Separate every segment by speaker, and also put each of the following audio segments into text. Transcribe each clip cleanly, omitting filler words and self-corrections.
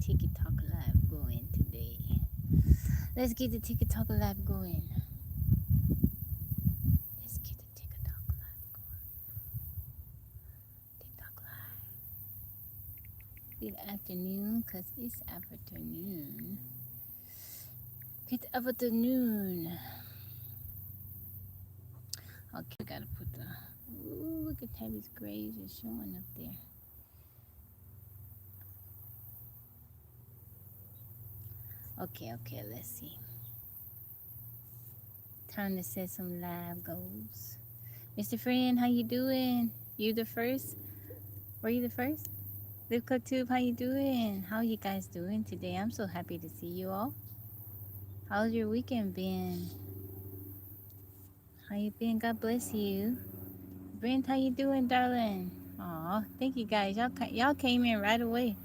Speaker 1: TikTok live going today. Let's get the TikTok live going. Let's get the TikTok live going. TikTok live. Good afternoon, cause it's afternoon. Good afternoon. Okay, we gotta put the. Ooh, look at Tabby's graves is showing up there. Okay, let's see. Time to set some live goals. Mr. Friend, how you doing? You the first? Were you the first? Live Cook Tube, how you doing? How you guys doing today? I'm so happy to see you all. How's your weekend been? How you been? God bless you. Brent, how you doing, darling? Aw, thank you guys. Y'all came in right away.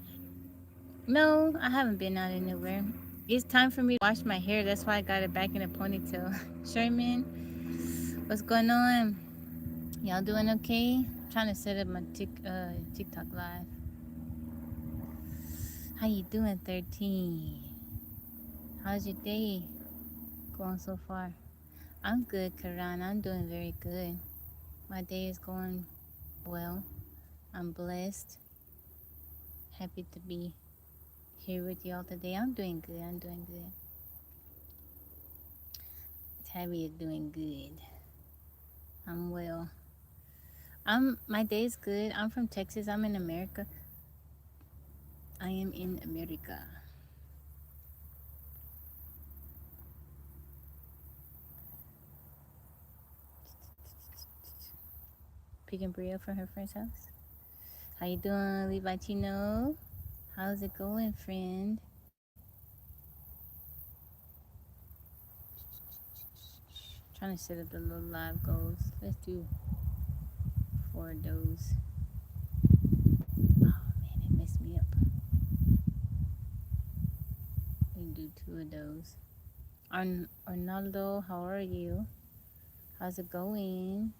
Speaker 1: No, I haven't been out anywhere. It's time for me to wash my hair. That's why I got it back in a ponytail. Sherman, what's going on? Y'all doing okay? I'm trying to set up my TikTok live. How you doing, 13? How's your day going so far? I'm good, Karan. I'm doing very good. My day is going well. I'm blessed. Happy to be here with y'all today. I'm doing good. Tabby is doing good. I'm well. My day is good. I'm from Texas. I'm in America. I am in America. Picking Bria from her friend's house. How you doing, Levatino? How's it going, friend? Trying to set up the little live goals. Let's do 4 of those. Oh man, it messed me up. We can do 2 of those. Arnaldo, how are you? How's it going?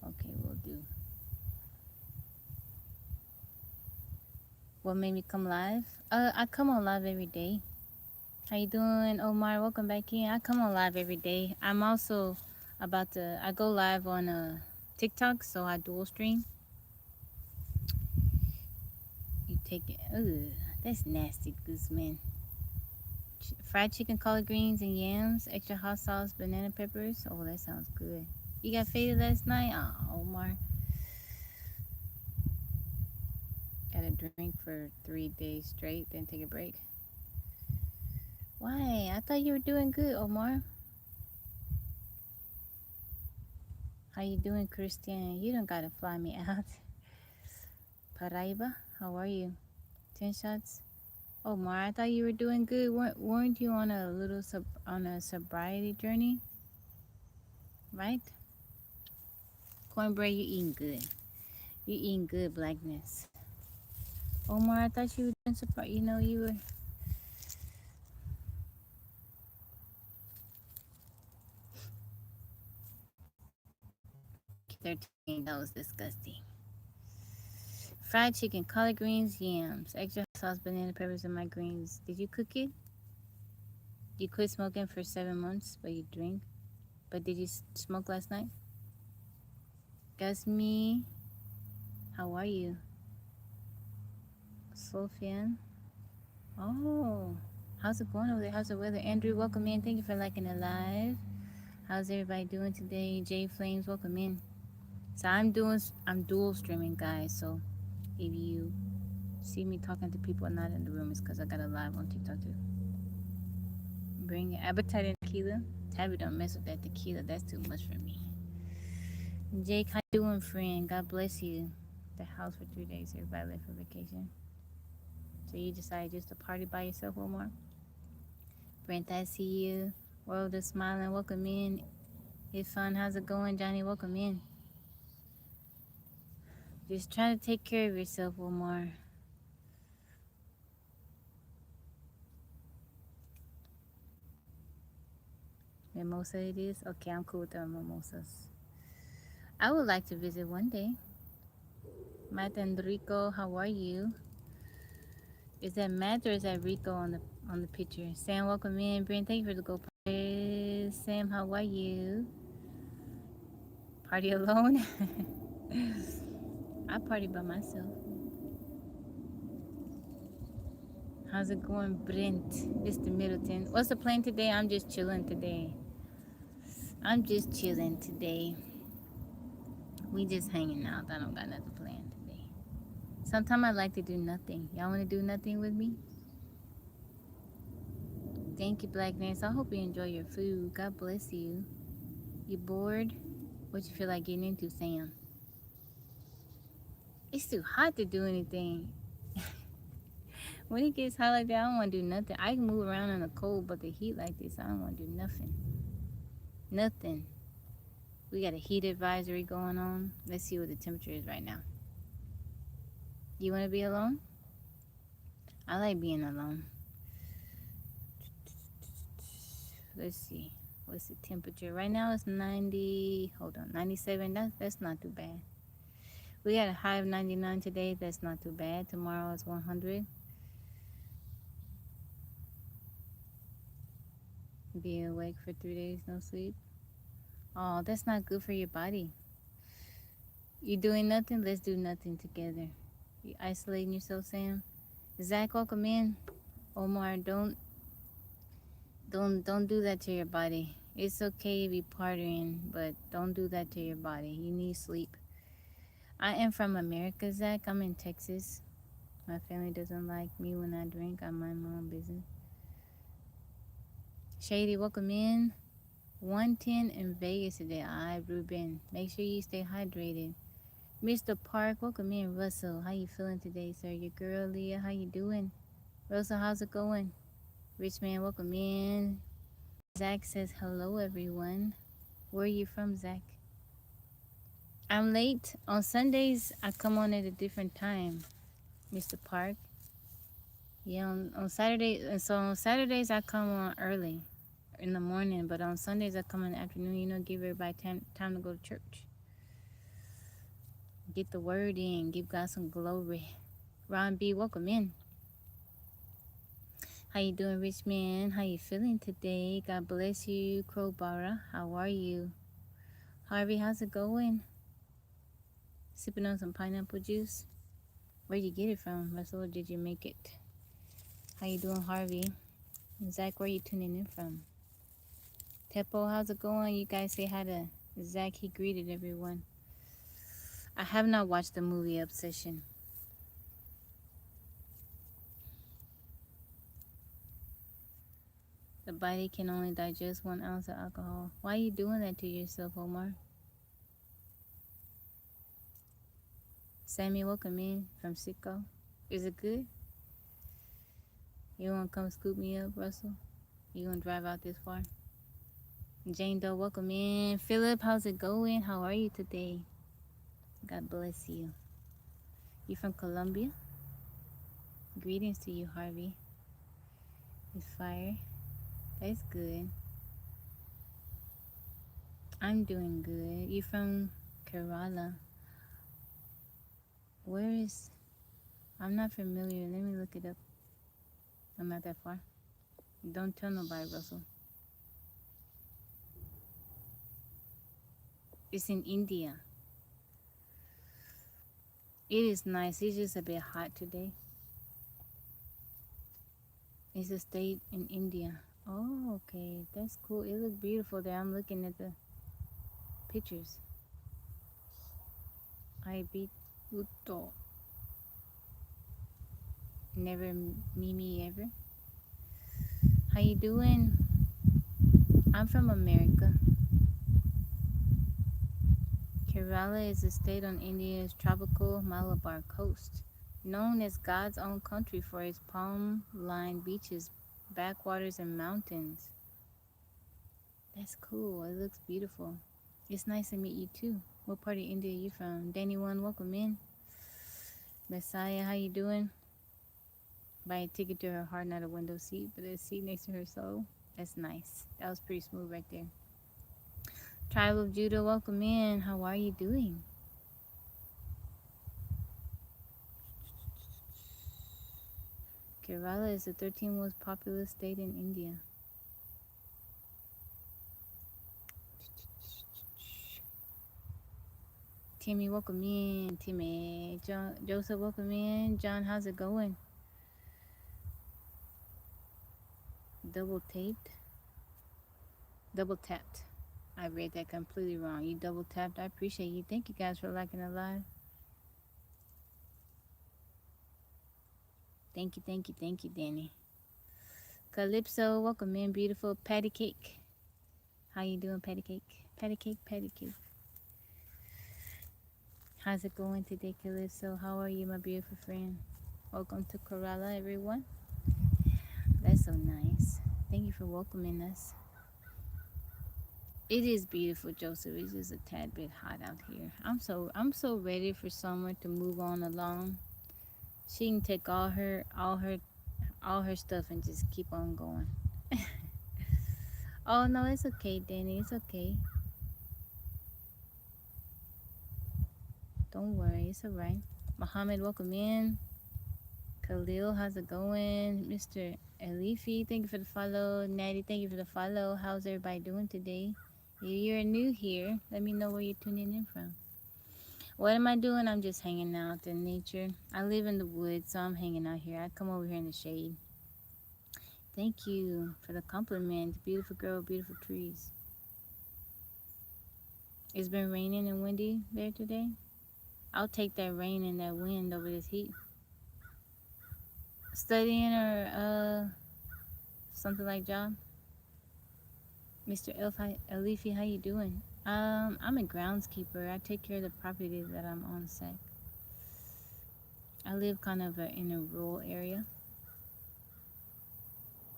Speaker 1: Okay, we'll do. What made me come live? I come on live every day. How you doing, Omar? Welcome back in. I come on live every day. I'm also I go live on TikTok, so I dual stream. You take it. Ugh, that's nasty, Guzman. Fried chicken, collard greens, and yams. Extra hot sauce, banana peppers. Oh, that sounds good. You got faded last night? Oh, Omar. Got a drink for 3 days straight, then take a break. Why? I thought you were doing good, Omar. How you doing, Christian? You don't gotta fly me out. Paraiba, how are you? 10 shots. Omar, I thought you were doing good. Weren't you on a sobriety journey? Right? Cornbread, you eating good. You eating good, blackness. Omar, I thought you were doing sobriety. You know you were. 13. That was disgusting. Fried chicken, collard greens, yams, extra sauce, banana peppers, and my greens. Did you cook it? You quit smoking for 7 months, but you drink. But did you smoke last night? Gasmi, how are you? Sofian. Oh, how's it going over there? How's the weather? Andrew, welcome in. Thank you for liking it live. How's everybody doing today? Jay Flames, welcome in. So I'm dual streaming, guys. So if you see me talking to people not in the room, it's because I got a live on TikTok too. Bring appetite and tequila. Tabby don't mess with that tequila. That's too much for me. Jake, how you doing, friend? God bless you. The house for 3 days. Everybody left for vacation. So you decided just to party by yourself one more? Brent, I see you. World is smiling. Welcome in. It's fun. How's it going, Johnny? Welcome in. Just try to take care of yourself one more. Mimosa it is? Okay, I'm cool with the mimosas. I would like to visit one day. Matt Enrico, how are you? Is that Matt or is that Rico on the picture? Sam, welcome in. Brent, thank you for the gold party. Sam, how are you? Party alone? I party by myself. How's it going, Brent? Mr. Middleton. What's the plan today? I'm just chilling today. We just hanging out. I don't got nothing planned today. Sometimes I like to do nothing. Y'all want to do nothing with me? Thank you, Black Nance. I hope you enjoy your food. God bless you. You bored? What you feel like getting into, Sam? It's too hot to do anything. When it gets hot like that, I don't want to do nothing. I can move around in the cold, but the heat like this, I don't want to do nothing. Nothing. We got a heat advisory going on. Let's see what the temperature is right now. You want to be alone? I like being alone. Let's see. What's the temperature? Right now it's 90. Hold on. 97. That's not too bad. We got a high of 99 today. That's not too bad. Tomorrow is 100. Be awake for 3 days, no sleep. Oh, that's not good for your body. You doing nothing? Let's do nothing together. You isolating yourself, Sam? Zach, welcome in. Omar, don't do that to your body. It's okay to be partying, but don't do that to your body. You need sleep. I am from America, Zach. I'm in Texas. My family doesn't like me when I drink. I mind my own business. Shady, welcome in. 110 in Vegas today. Alright, Ruben. Make sure you stay hydrated. Mr. Park, welcome in. Russell, how you feeling today, sir? Your girl, Leah, how you doing? Russell, how's it going? Rich man, welcome in. Zach says, hello, everyone. Where are you from, Zach? I'm late. On Sundays, I come on at a different time, Mr. Park. Yeah, on Saturdays, so on Saturdays, I come on early in the morning, but on Sundays, I come in the afternoon, give everybody time to go to church. Get the word in, give God some glory. Ron B, welcome in. How you doing, rich man? How you feeling today? God bless you. Crowbara, how are you? Harvey, how's it going? Sipping on some pineapple juice. Where'd you get it from, Russell, or did you make it? How you doing, Harvey? Zach, where you tuning in from? Tepo, how's it going? You guys say hi to Zach. He greeted everyone. I have not watched the movie Obsession. The body can only digest 1 ounce of alcohol. Why are you doing that to yourself, Omar? Sammy, welcome in from Sitco. Is it good? You want to come scoop me up, Russell? You want to drive out this far? Jane Doe, welcome in. Philip, how's it going? How are you today? God bless you. You from Colombia? Greetings to you, Harvey. It's fire. That's good. I'm doing good. You from Kerala? Where is... I'm not familiar. Let me look it up. I'm not that far. Don't tell nobody, Russell. It's in India. It is nice. It's just a bit hot today. It's a state in India. Oh, okay. That's cool. It looks beautiful there. I'm looking at the pictures. I beat Utto. Never Mimi ever. How you doing? I'm from America. Kerala is a state on India's tropical Malabar coast, known as God's own country for its palm-lined beaches, backwaters, and mountains. That's cool. It looks beautiful. It's nice to meet you too. What part of India are you from? Danny One, welcome in. Messiah, how you doing? Buy a ticket to her heart, not a window seat, but a seat next to her soul. That's nice. That was pretty smooth right there. Tribe of Judah, welcome in. How are you doing? Kerala is the 13th most populous state in India. Timmy, welcome in. Timmy, John, Joseph, welcome in. John, how's it going? Double taped, double tapped. I read that completely wrong. You double tapped. I appreciate you. Thank you guys for liking the live. Thank you, thank you, thank you, Danny. Calypso, welcome in, beautiful. Patty Cake. How you doing, Patty Cake? Patty Cake, Patty Cake. How's it going today, Calypso? How are you, my beautiful friend? Welcome to Kerala, everyone. That's so nice. Thank you for welcoming us. It is beautiful, Joseph. It's just a tad bit hot out here. I'm so ready for summer to move on along. She can take all her stuff and just keep on going. Oh no, it's okay, Danny. It's okay. Don't worry, it's alright. Muhammad, welcome in. Khalil, how's it going? Mr. Alifi, thank you for the follow. Natty, thank you for the follow. How's everybody doing today? If you're new here, let me know where you're tuning in from. What am I doing? I'm just hanging out in nature. I live in the woods, so I'm hanging out here. I come over here in the shade. Thank you for the compliment. Beautiful girl, beautiful trees. It's been raining and windy there today. I'll take that rain and that wind over this heat. Studying or something like job. Mr. Alifi, how you doing? I'm a groundskeeper. I take care of the property that I'm on site. I live kind of in a rural area.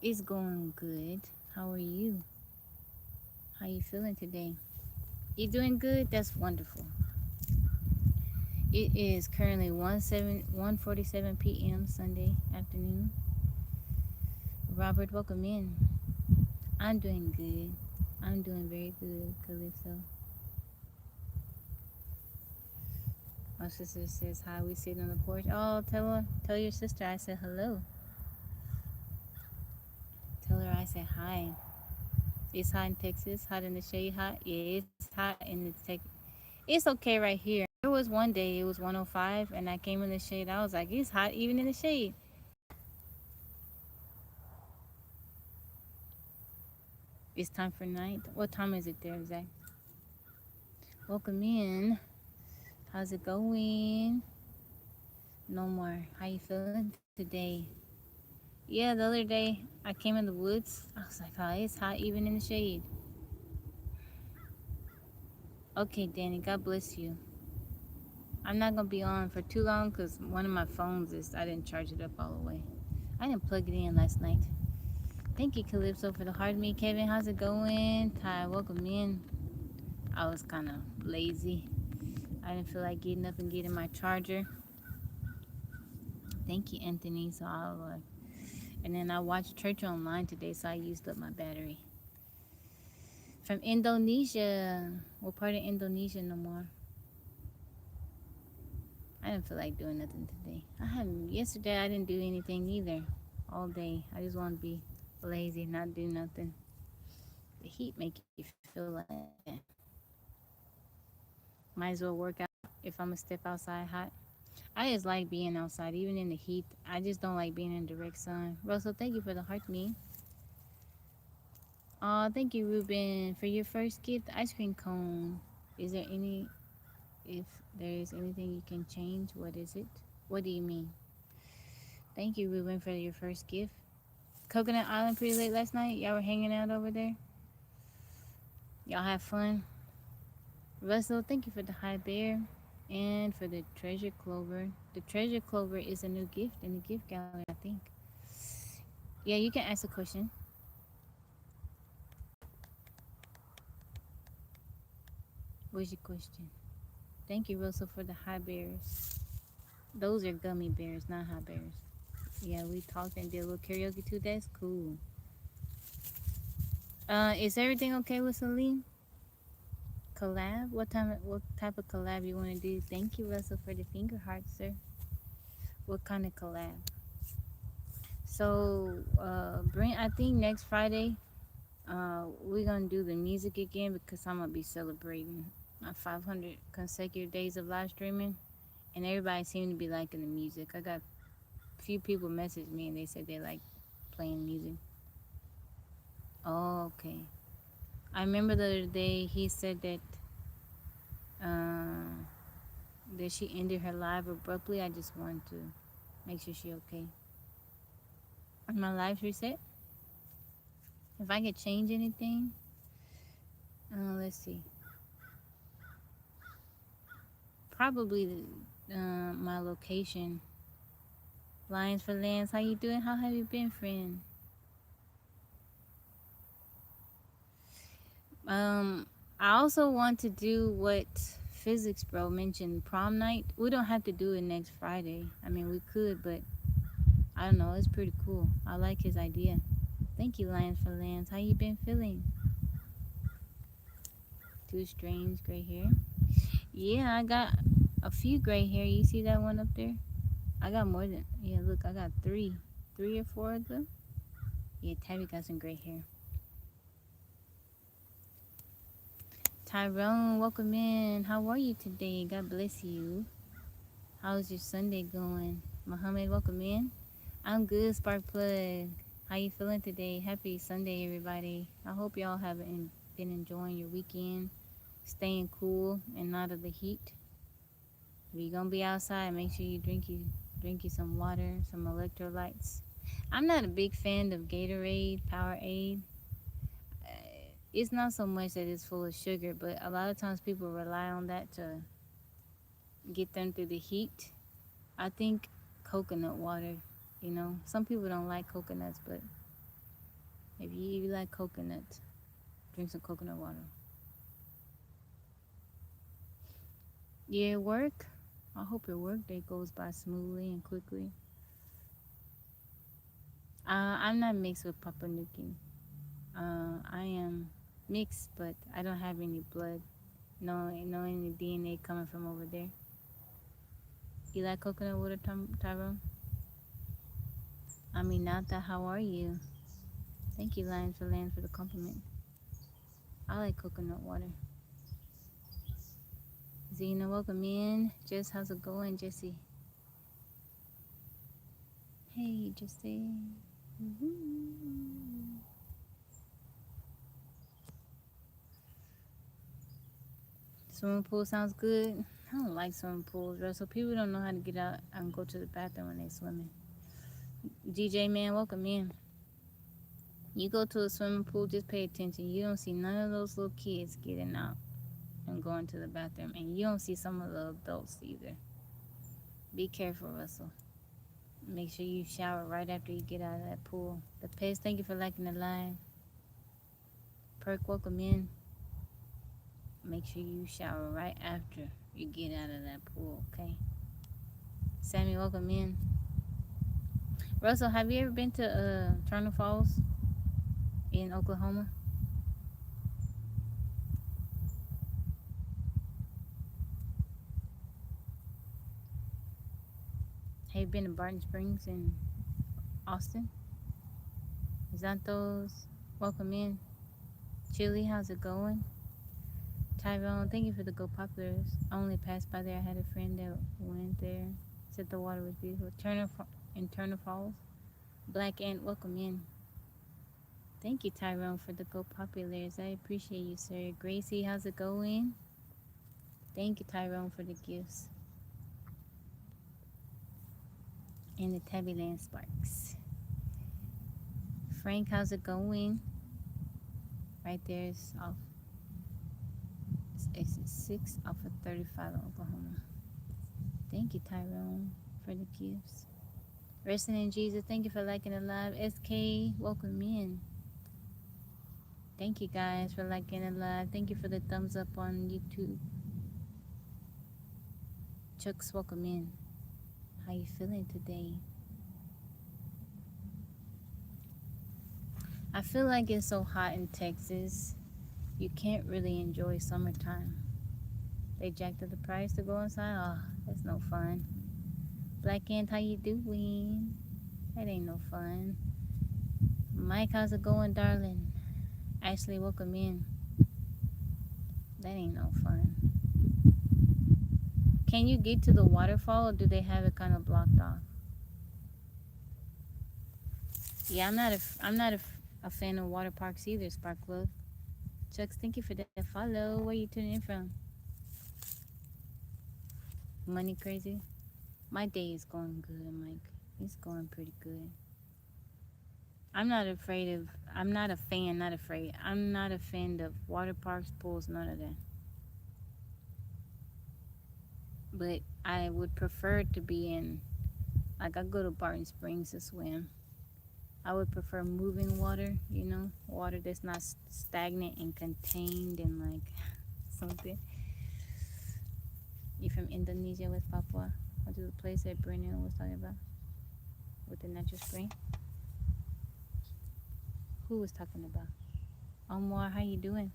Speaker 1: It's going good. How are you? How you feeling today? You doing good? That's wonderful. It is currently 1:47 p.m. Sunday afternoon. Robert, welcome in. I'm doing good. I'm doing very good, Calypso. My sister says hi. We sit on the porch. Oh, tell your sister I said hello. Tell her I said hi. It's hot in Texas. Hot in the shade. Hot. Yeah, it's hot in the It's okay right here. There was one day it was 105, and I came in the shade. I was like, it's hot even in the shade. It's time for night. What time is it there, Zach? Welcome in. How's it going? No more. How you feeling today? Yeah, the other day I came in the woods. I was like, oh, it's hot even in the shade. Okay, Danny, God bless you. I'm not going to be on for too long because one of my phones I didn't charge it up all the way. I didn't plug it in last night. Thank you, Calypso, for the hard meat. Kevin, how's it going? Ty, welcome in. I was kind of lazy. I didn't feel like getting up and getting my charger. Thank you, Anthony. So and then I watched church online today, so I used up my battery. From Indonesia. What part of Indonesia no more? I didn't feel like doing nothing today. Yesterday I didn't do anything either. All day. I just want to be lazy, not do nothing. The heat make you feel like that. Might as well work out if I'm gonna step outside hot. I just like being outside, even in the heat. I just don't like being in direct sun. Russell, thank you for the heart me. Thank you, Ruben, for your first gift, ice cream cone. Is there any? If there is anything you can change, what is it? What do you mean? Thank you, Ruben, for your first gift. Coconut Island pretty late last night. Y'all were hanging out over there. Y'all have fun. Russell, thank you for the high bear and for the treasure clover. The treasure clover is a new gift in the gift gallery, I think. Yeah, you can ask a question. What's your question? Thank you, Russell, for the high bears. Those are gummy bears, not high bears. Yeah, we talked and did a little karaoke too. That's cool. Is everything okay with Celine? Collab? What type of collab you want to do? Thank you, Russell, for the finger heart, sir. What kind of collab? So, Brent, I think next Friday, we're gonna do the music again because I'm gonna be celebrating my 500 consecutive days of live streaming, and everybody seemed to be liking the music. I got a few people message me and they said they like playing music. Oh, okay. I remember the other day he said uh, that she ended her live abruptly. I just wanted to make sure she okay. My live's reset. If I could change anything, let's see. Probably my location. Lions for Lands, how you doing? How have you been, friend? Um, I also want to do what Physics Bro mentioned, prom night. We don't have to do it next Friday. I mean, we could, but I don't know. It's pretty cool. I like his idea. Thank you, Lions for Lands. How you been feeling? Two strange gray hair. Yeah, I got a few gray hair. You see that one up there? I got more than, yeah, look, I got three or four of them. Yeah, Tabby got some gray hair. Tyrone, welcome in. How are you today? God bless you. How's your Sunday going? Muhammad, welcome in. I'm good, Spark Plug. How you feeling today? Happy Sunday, everybody. I hope y'all have been enjoying your weekend, staying cool and not of the heat. If you're gonna be outside, make sure you drink you some water, some electrolytes. I'm not a big fan of Gatorade, Powerade. It's not so much that it's full of sugar, but a lot of times people rely on that to get them through the heat. I think coconut water, some people don't like coconuts, but if you like coconut, drink some coconut water. Yeah, work. I hope your work day goes by smoothly and quickly. I'm not mixed with Papa Nuki. I am mixed, but I don't have any blood. No any DNA coming from over there. You like coconut water, Tyrone? Aminata, how are you? Thank you, Lions for Land, for the compliment. I like coconut water. Zena, welcome in. Jess, how's it going, Jesse? Hey, Jesse. Swimming pool sounds good. I don't like swimming pools, Russell. People don't know how to get out and go to the bathroom when they're swimming. DJ man, welcome in. You go to a swimming pool, just pay attention. You don't see none of those little kids getting out and going to the bathroom, and you don't see some of the adults either. Be careful, Russell. Make sure you shower right after you get out of that pool. The Pez, thank you for liking the live. Perk, welcome in. Make sure you shower right after you get out of that pool, okay? Sammy, welcome in. Russell, have you ever been to Turner Falls in Oklahoma? Have you been to Barton Springs in Austin? Zantos, welcome in. Chili, how's it going? Tyrone, thank you for the Go Poplars. I only passed by there. I had a friend that went there. Said the water was beautiful. Turner Falls. Black Ant, welcome in. Thank you, Tyrone, for the Go Populars. I appreciate you, sir. Gracie, how's it going? Thank you, Tyrone, for the gifts. And the Tabby Land Sparks. Frank, how's it going? Right there is off exit 6 off of 35 Oklahoma. Thank you, Tyrone, for the gifts. Resting in Jesus, thank you for liking the live. SK, welcome in. Thank you guys for liking the live. Thank you for the thumbs up on YouTube. Chucks, welcome in. How you feeling today? I feel like it's so hot in Texas, you can't really enjoy summertime. They jacked up the price to go inside. Oh, that's no fun. Black Ant, how you doing? That ain't no fun. Mike, how's it going, darling? Ashley, welcome in. That ain't no fun. Can you get to the waterfall, or do they have it kind of blocked off? Yeah, I'm not a fan of water parks either, Spark Club. Chucks, thank you for that follow. Where you tuning in from? Money crazy? My day is going good, Mike. It's going pretty good. I'm not a fan, not afraid. I'm not a fan of water parks, pools, none of that. But I would prefer to be in, like, I go to Barton Springs to swim. I would prefer moving water, water that's not stagnant and contained and like something. You from Indonesia, West Papua? What is the place that Brennan was talking about with the natural spring? Who was talking about? Omar, how you doing?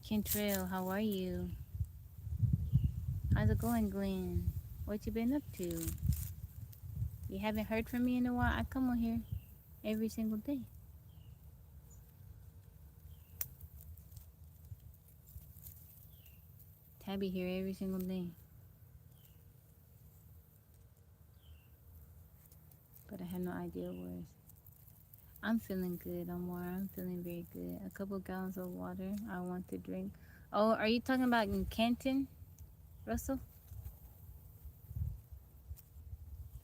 Speaker 1: Kentrell, how are you? How's it going, Glenn? What you been up to? You haven't heard from me in a while. I come on here every single day. Tabby here every single day. But I have no idea where. I'm feeling good, Omar. I'm feeling very good. A couple gallons of water I want to drink. Oh, are you talking about in Canton, Russell?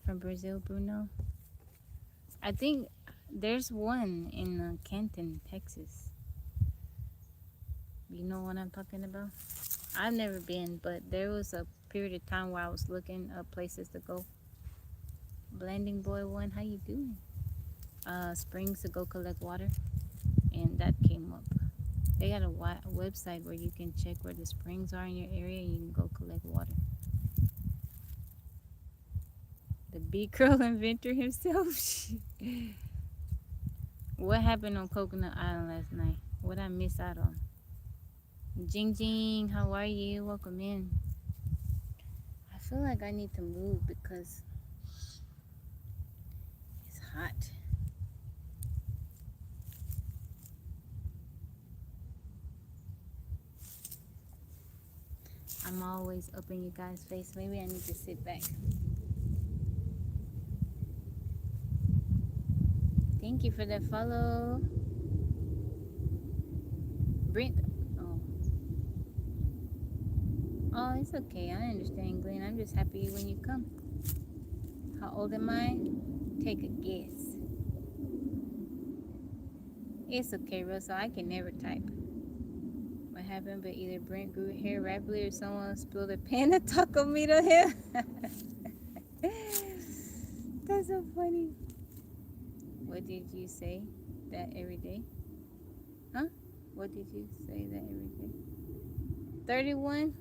Speaker 1: From Brazil, Bruno? I think there's one in Canton, Texas. You know what I'm talking about? I've never been, but there was a period of time where I was looking up places to go. Blending Boy One, how you doing? Springs to go collect water, and that came up. They got a website where you can check where the springs are in your area, and you can go collect water. The big curl inventor himself. What happened on Coconut Island last night? What I miss out on? Jing Jing, how are you? Welcome in. I feel like I need to move because it's hot. I'm always up in you guys' face. Maybe I need to sit back. Thank you for that follow. Brent. Oh. Oh, it's okay. I understand, Glenn. I'm just happy when you come. How old am I? Take a guess. It's okay, Russell. I can never type. What happened? But either Brent grew hair rapidly or someone spilled a pan of taco meat on him. That's so funny. What did you say that every day? Huh? What did you say that every day? 31?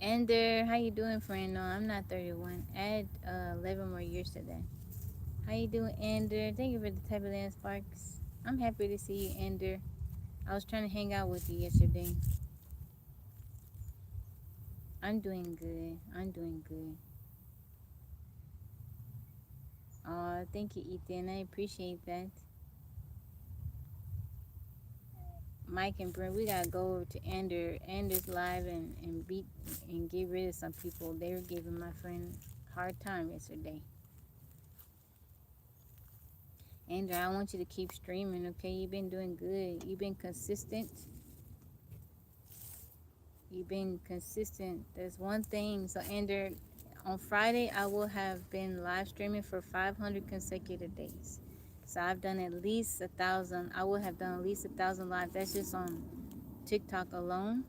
Speaker 1: Ender, how you doing, friend? No, I'm not 31. Add 11 more years to that. How you doing, Ender? Thank you for the type of land sparks. I'm happy to see you, Ender. I was trying to hang out with you yesterday. I'm doing good. I'm doing good. Oh, thank you, Ethan. I appreciate that. Mike and Brent, we gotta go over to Anders live and beat and get rid of some people. They were giving my friend a hard time yesterday. Andrew, I want you to keep streaming, okay? You've been doing good. You've been consistent. You've been consistent. There's one thing. So, Andrew, on Friday, I will have been live streaming for 500 consecutive days. So I've done at least 1,000. I would have done at least 1,000 live. That's just on TikTok alone.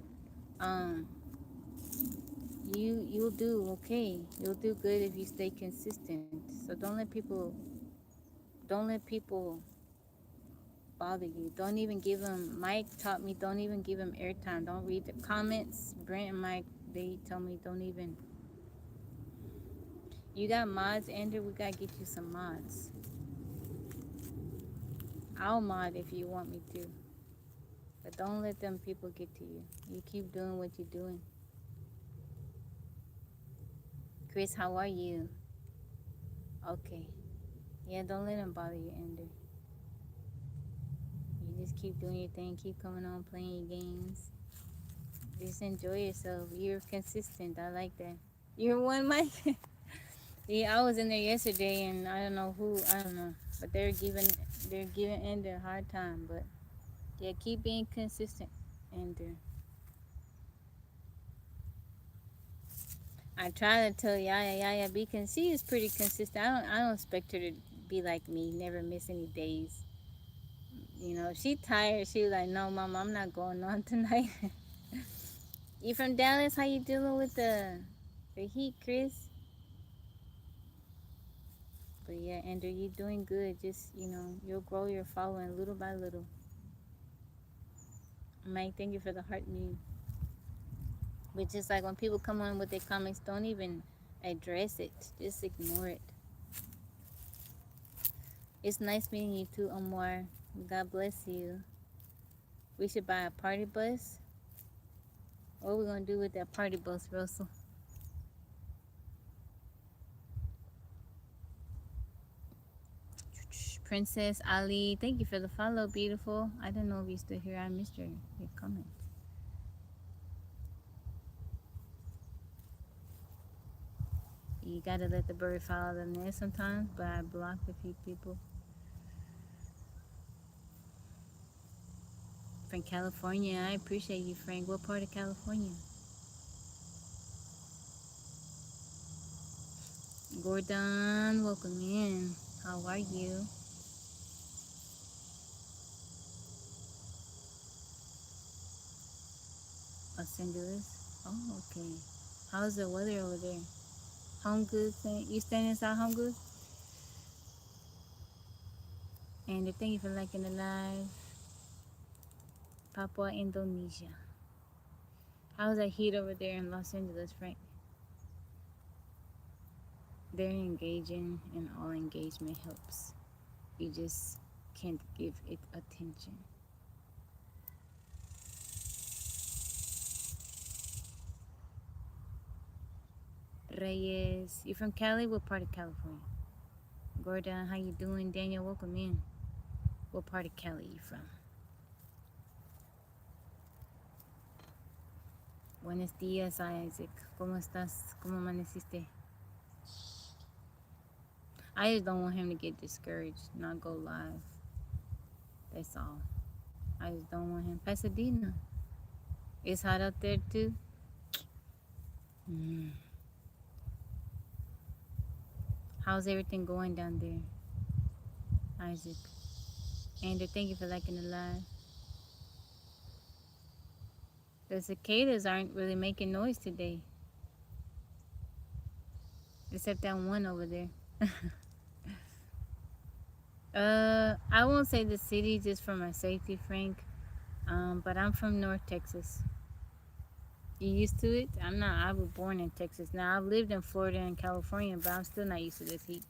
Speaker 1: You'll do okay. You'll do good if you stay consistent. So don't let people bother you. Don't even give them. Mike taught me don't even give them airtime. Don't read the comments. Brent and Mike, they tell me don't even. You got mods, Andrew? We gotta get you some mods. I'll mod if you want me to. But don't let them people get to you. You keep doing what you're doing. Chris, how are you? Okay. Yeah, don't let them bother you, Ender. You just keep doing your thing, keep coming on, playing your games. Just enjoy yourself. You're consistent. I like that. You're one, Mike. Yeah, I was in there yesterday, and I don't know who. I don't know, but they're giving Ender a hard time. But yeah, keep being consistent, Ender. I try to tell Yaya, because she is pretty consistent. I don't expect her to be like me, never miss any days. You know, if she tired, she was like, "No, Mom, I'm not going on tonight." You from Dallas? How you dealing with the heat, Chris? But yeah, Andrew, you doing good. Just you'll grow your following little by little. Mike, thank you for the heart mute. But just like when people come on with their comments, don't even address it. Just ignore it. It's nice meeting you too, Omar. God bless you. We should buy a party bus. What are we gonna do with that party bus, Russell? Princess Ali, thank you for the follow, beautiful. I don't know if you're still here. I missed your comment. You gotta let the bird follow the nest sometimes, but I blocked a few people. From California, I appreciate you, Frank. What part of California? Gordon, welcome in. How are you? Los Angeles. Oh, okay. How's the weather over there? Home good? You staying inside home good? And thank you for liking the live. Papua, Indonesia. How's that heat over there in Los Angeles, Frank? They're engaging, and all engagement helps. You just can't give it attention. Reyes, you from Cali? What part of California? Gordon, how you doing? Daniel, welcome in. What part of Cali you from? Buenos días, Isaac. ¿Cómo estás? ¿Cómo amaneciste? I just don't want him to get discouraged, not go live. That's all. I just don't want him. Pasadena. It's hot out there too? How's everything going down there, Isaac? Andrew, thank you for liking the live. The cicadas aren't really making noise today. Except that one over there. I won't say the city just for my safety, Frank. But I'm from North Texas. You used to it? I'm not. I was born in Texas. Now I've lived in Florida and California, but I'm still not used to this heat.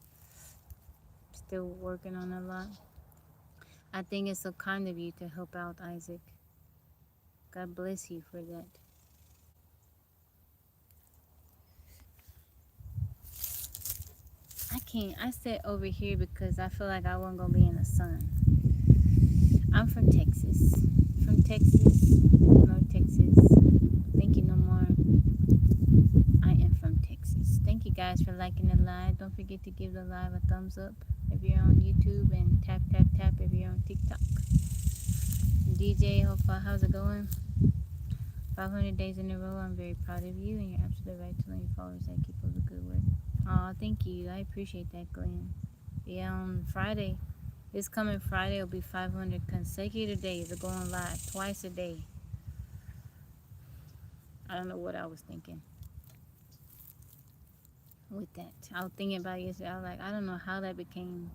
Speaker 1: Still working on a lot. I think it's so kind of you to help out, Isaac. God bless you for that. I can't. I sit over here because I feel like I wasn't gonna be in the sun. I'm from Texas. From Texas, North Texas. Thank you, no more. I am from Texas. Thank you guys for liking the live. Don't forget to give the live a thumbs up if you're on YouTube, and tap tap tap if you're on TikTok. DJ, how's it going? 500 days in a row. I'm very proud of you, and you're absolutely right to let your followers that keep up the good work. Oh, thank you. I appreciate that, Glenn. Yeah, on Friday, this coming Friday will be 500 consecutive days of going live twice a day. I don't know what I was thinking with that. I was thinking about it yesterday. I was like, I don't know how that became.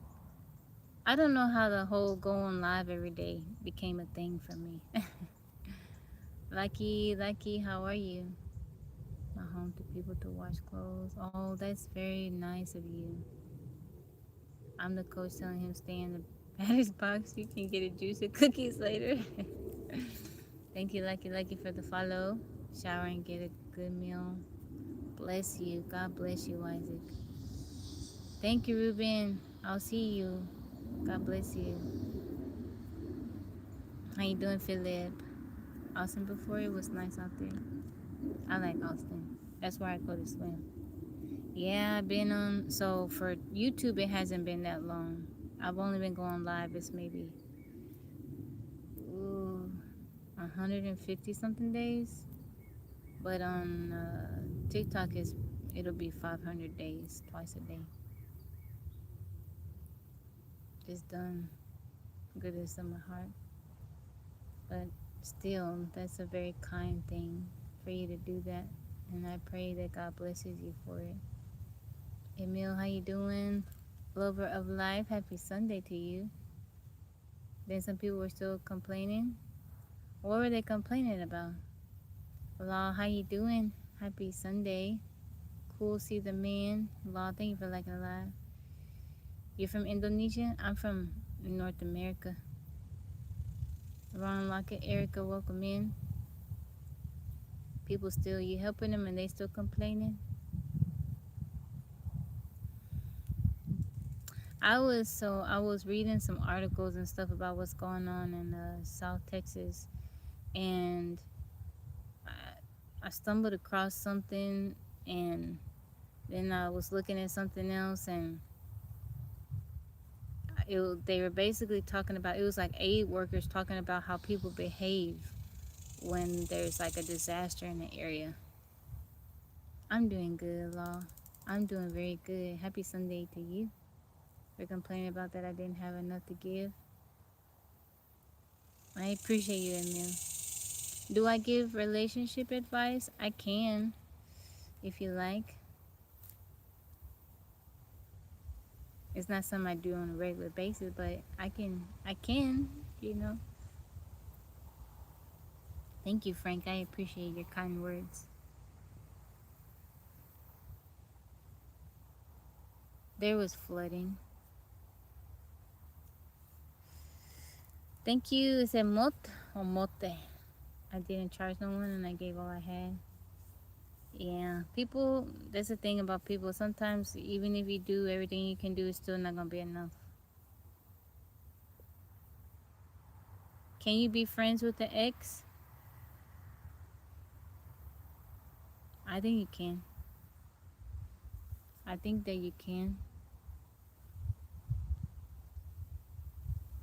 Speaker 1: I don't know how the whole going live every day became a thing for me. Lucky, how are you? My home to people to wash clothes. Oh, that's very nice of you. I'm the coach telling him stay in the batter's box. You can get a juice of cookies later. Thank you, Lucky, for the follow. Shower and get a good meal. Bless you. God bless you, Isaac. Thank you, Ruben. I'll see you. God bless you. How you doing, Philip? Austin before, it was nice out there. I like Austin. That's where I go to swim. Yeah, I've been on. So for YouTube, it hasn't been that long. I've only been going live. It's maybe 150 something days. But on TikTok, it'll be 500 days, twice a day. Just done goodness of my heart. But still, that's a very kind thing for you to do that. And I pray that God blesses you for it. Emil, how you doing? Lover of life, happy Sunday to you. Then some people were still complaining. What were they complaining about? Law, how you doing? Happy Sunday. Cool, see the man. Law, thank you for liking the live. You're from Indonesia? I'm from North America. Ron Lockett, Erica, welcome in. People still, you helping them and they still complaining? I was reading some articles and stuff about what's going on in South Texas, and I stumbled across something, and then I was looking at something else, and they were basically talking about, it was like aid workers talking about how people behave when there's like a disaster in the area. I'm doing good, Law. I'm doing very good. Happy Sunday to you. They're complaining about that I didn't have enough to give. I appreciate you, Emil. Do I give relationship advice? I can, if you like. It's not something I do on a regular basis, but I can, you know. Thank you, Frank. I appreciate your kind words. There was flooding. Thank you. Is it mot or mote? I didn't charge no one and I gave all I had. Yeah, people, that's the thing about people. Sometimes, even if you do everything you can do, it's still not going to be enough. Can you be friends with the ex? I think you can. I think that you can.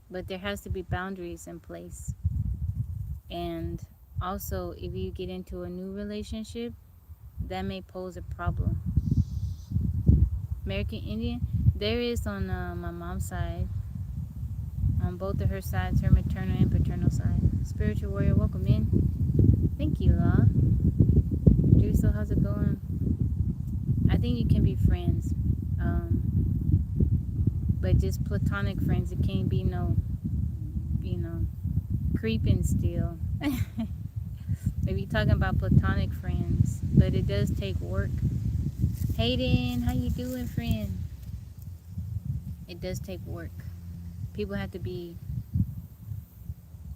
Speaker 1: But there has to be boundaries in place. And also, if you get into a new relationship, that may pose a problem. American Indian, there is on my mom's side, on both of her sides, her maternal and paternal side. Spiritual warrior, welcome in. Thank you, Law. Drew, how's it going? I think you can be friends, but just platonic friends. It can't be no, creeping still. Maybe talking about platonic friends, but it does take work. Hayden, how you doing, friend? It does take work. People have to be.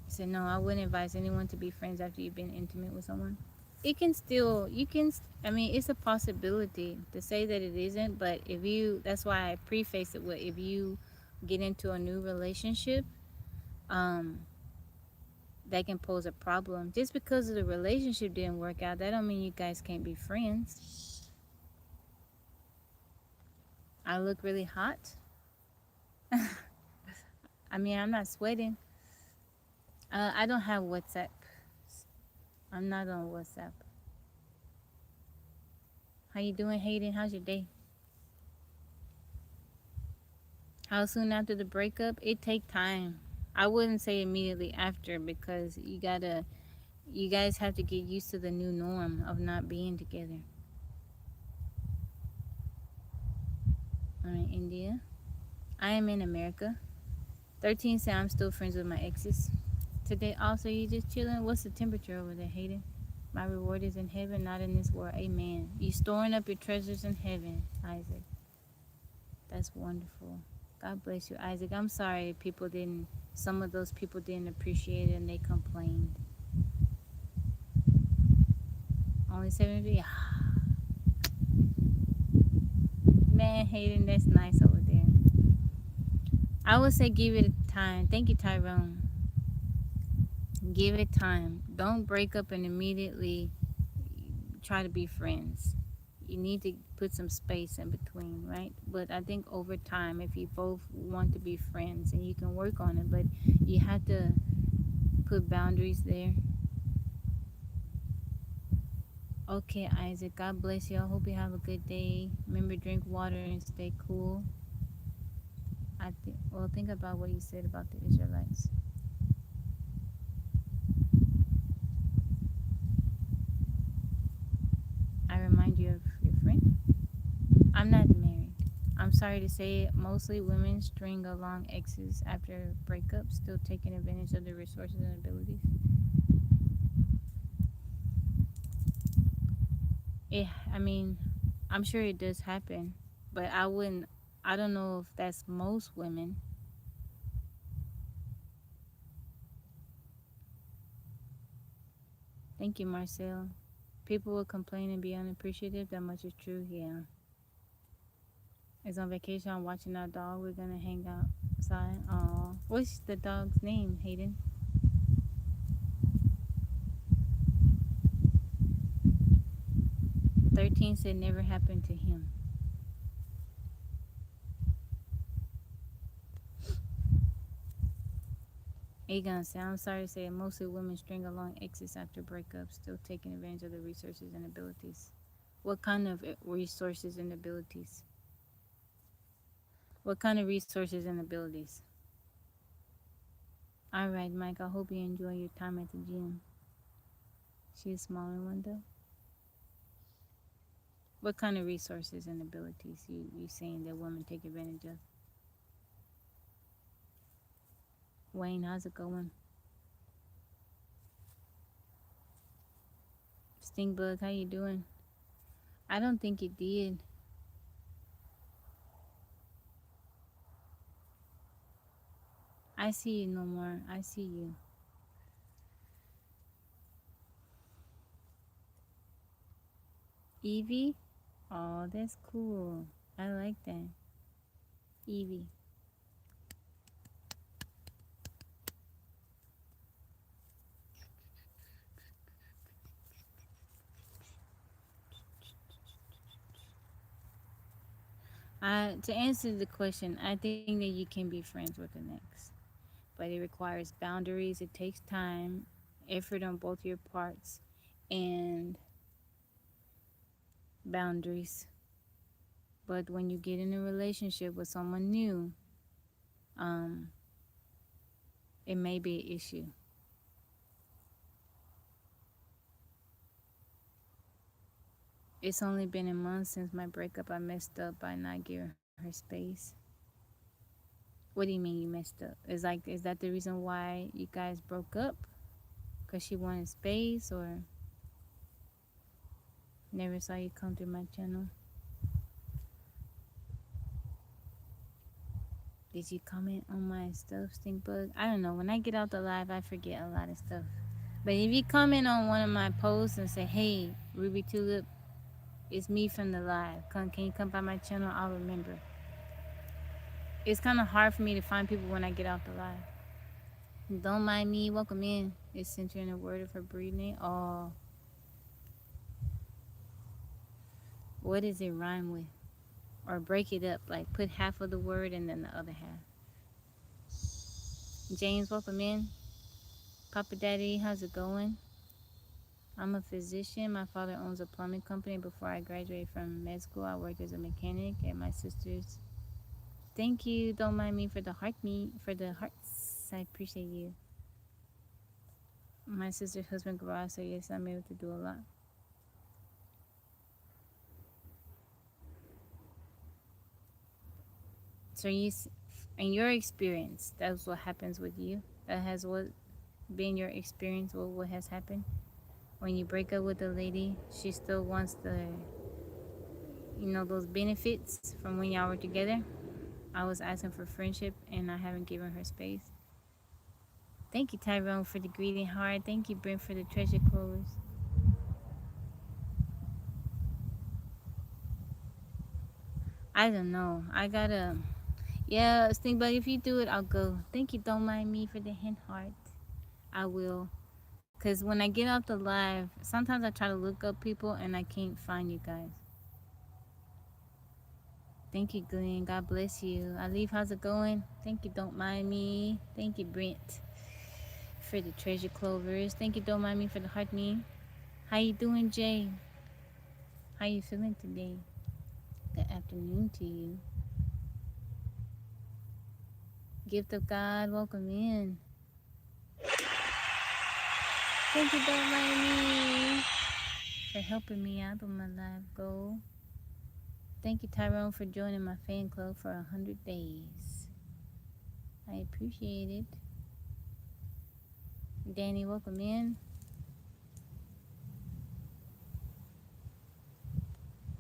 Speaker 1: So no, I wouldn't advise anyone to be friends after you've been intimate with someone. It can still, it's a possibility to say that it isn't, but that's why I preface it with, if you get into a new relationship, that can pose a problem. Just because the relationship didn't work out, that don't mean you guys can't be friends. I look really hot. I'm not sweating. I don't have WhatsApp. I'm not on WhatsApp. How you doing, Hayden? How's your day? How soon after the breakup? It take time. I wouldn't say immediately after, because you guys have to get used to the new norm of not being together. I'm in India. I am in America. 13 said I'm still friends with my exes. Today also, you just chilling? What's the temperature over there, Hayden? My reward is in heaven, not in this world. Amen. You storing up your treasures in heaven, Isaac. That's wonderful. God bless you, Isaac. I'm sorry some of those people didn't appreciate it and they complained. Only 7 feet. Man, Hayden, that's nice over there. I would say give it time. Thank you, Tyrone. Give it time. Don't break up and immediately try to be friends. You need to put some space in between, right? But I think over time, if you both want to be friends and you can work on it, but you have to put boundaries there. Okay, Isaac, God bless you. I hope you have a good day. Remember, drink water and stay cool. Well, think about what you said about the Israelites. I remind you of your friend. I'm not married. I'm sorry to say it. Mostly women string along exes after breakups, still taking advantage of their resources and abilities. I mean, I'm sure it does happen, but I wouldn't. I don't know if that's most women. Thank you, Marcel. People will complain and be unappreciative. That much is true. Yeah. Is on vacation. I'm watching our dog. We're gonna hang out outside. Oh, what's the dog's name, Hayden? 13 said never happened to him. Aegon said, I'm sorry to say it. Mostly women string along exes after breakups, still taking advantage of their resources and abilities. What kind of resources and abilities? What kind of resources and abilities? All right, Mike. I hope you enjoy your time at the gym. She's a smaller one though. What kind of resources and abilities you saying that women take advantage of? Wayne, how's it going? Stingbug, how you doing? I don't think it did. I see you no more. I see you. Evie? Oh, that's cool. I like that. Evie. To answer the question, I think that you can be friends with an ex, but it requires boundaries. It takes time, effort on both your parts, and boundaries. But when you get in a relationship with someone new, um, it may be an issue. It's only been a month since my breakup. I messed up by not giving her space. What do you mean you messed up? Is that the reason why you guys broke up? Cause she wanted space, or never saw you come through my channel? Did you comment on my stuff, Stinkbug? I don't know. When I get out the live, I forget a lot of stuff. But if you comment on one of my posts and say, "Hey, Ruby Tulip, it's me from the live. Can you come by my channel?" I'll remember. It's kind of hard for me to find people when I get out the live. Don't mind me. Welcome in. It's centered in a word of her breed name. Oh, what does it rhyme with? Or break it up. Like put half of the word and then the other half. James, welcome in. Papa Daddy, how's it going? I'm a physician. My father owns a plumbing company. Before I graduated from med school, I worked as a mechanic at my sister's. Thank you. Don't mind me for the hearts. I appreciate you. My sister's husband garage, so yes, I'm able to do a lot. So in your experience, that's what happens with you. That has what been your experience. What has happened when you break up with a lady? She still wants those benefits from when y'all were together. I was asking for friendship, and I haven't given her space. Thank you, Tyrone, for the greeting heart. Thank you, Brent, for the treasure clothes. I don't know. I gotta. Yeah, Stink Bug, if you do it, I'll go. Thank you. Don't mind me for the hint heart. I will. Because when I get off the live, sometimes I try to look up people and I can't find you guys. Thank you, Glenn. God bless you. I leave. How's it going? Thank you. Don't mind me. Thank you, Brent, for the treasure clovers. Thank you. Don't mind me for the heart me. How you doing, Jay? How you feeling today? Good afternoon to you. Gift of God, welcome in. Thank you, don't mind me, for helping me out on my live goal. Thank you, Tyrone, for joining my fan club for 100 days. I appreciate it. Danny, welcome in.